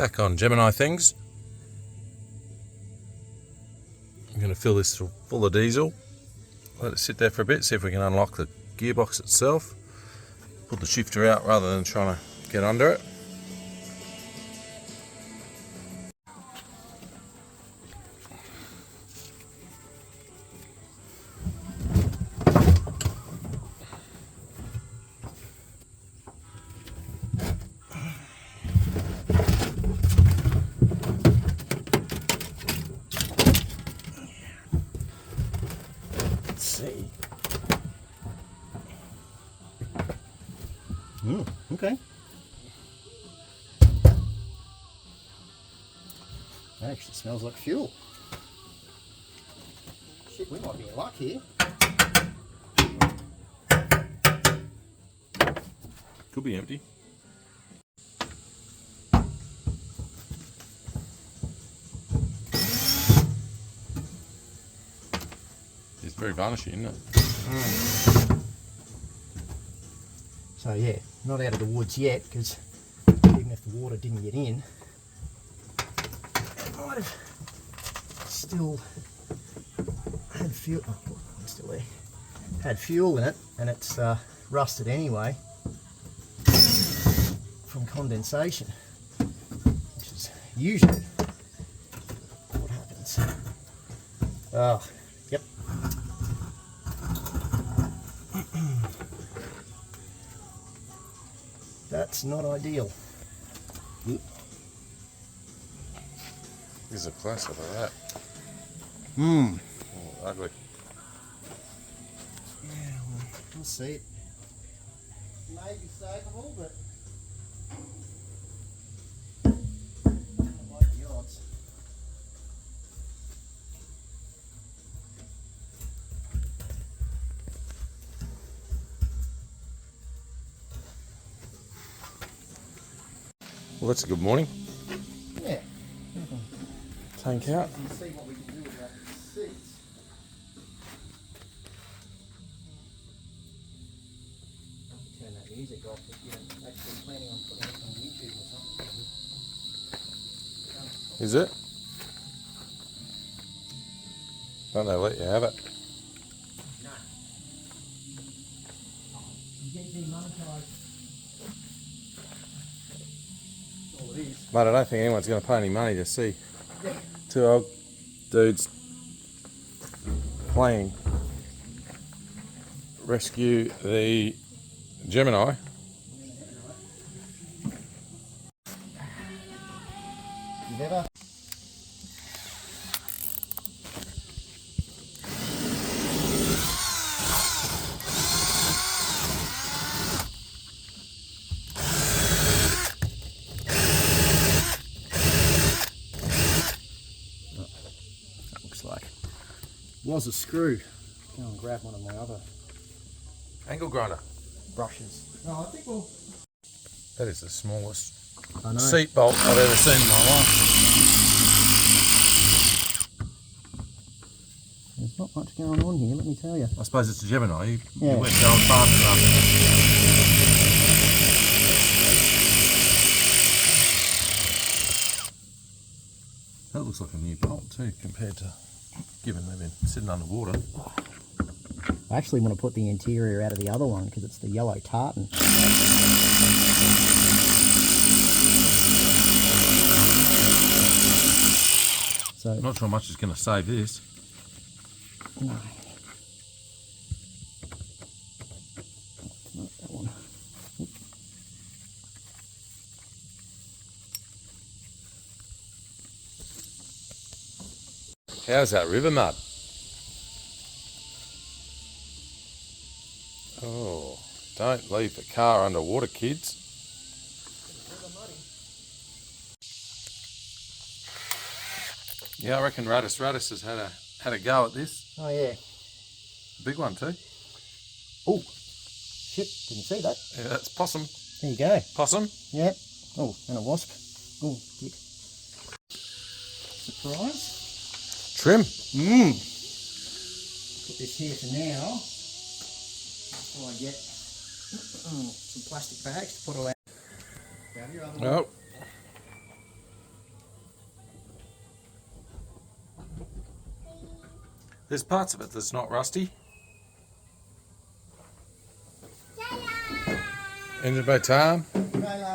Back on Gemini things. I'm going to fill this full of diesel. Let it sit there for a bit, see if we can unlock the gearbox itself. Pull the shifter out rather than trying to get under it. See. Okay. That actually smells like fuel. Shit, we might be in luck here. Could be empty. It's very varnishy, isn't it? So yeah, not out of the woods yet, because even if the water didn't get in, it might have still had fuel. Oh, it's still there. Had fuel in it, and it's rusted anyway from condensation, which is usually what happens. Oh, yep. That's not ideal. Here's a close up of that. Oh, Ugly. yeah, well, we'll see. It may be savable, but I don't like the odds. Well, that's a good morning. Yeah. Tank out. Let's see what we can do about the seats. Turn that music off if you're actually planning on putting it on YouTube or something. Is it? Don't they let you have it? No. You get demonetised. That's all it is. Mate, I don't think anyone's going to pay any money to see Yeah. two old dudes playing rescue the Gemini. You've ever? That looks like was a screw. Go and grab one of my other Angle grinder. brushes. No, I think we'll. That is the smallest I know. seat bolt I've ever seen in my life. There's not much going on here, let me tell you. I suppose it's a Gemini. You Yeah. weren't going fast enough. That looks like a new bolt too, compared to given they've been sitting underwater. I actually want to put the interior out of the other one because it's the yellow tartan. So I'm not sure much is going to save this. no. Not that one. How's that river mud? Oh, don't leave the car underwater, kids. Yeah, I reckon Radis has had a go at this. Oh yeah. Big one too. Oh, shit! Didn't see that. Yeah, that's possum. There you go. Possum. Yep. Oh, and a wasp. Oh, dick. Surprise. Trim. Put this here for now. Before I get some plastic bags to put all out. Grab your other one. Oh, There's parts of it that's not rusty. Engine bay time. Hello.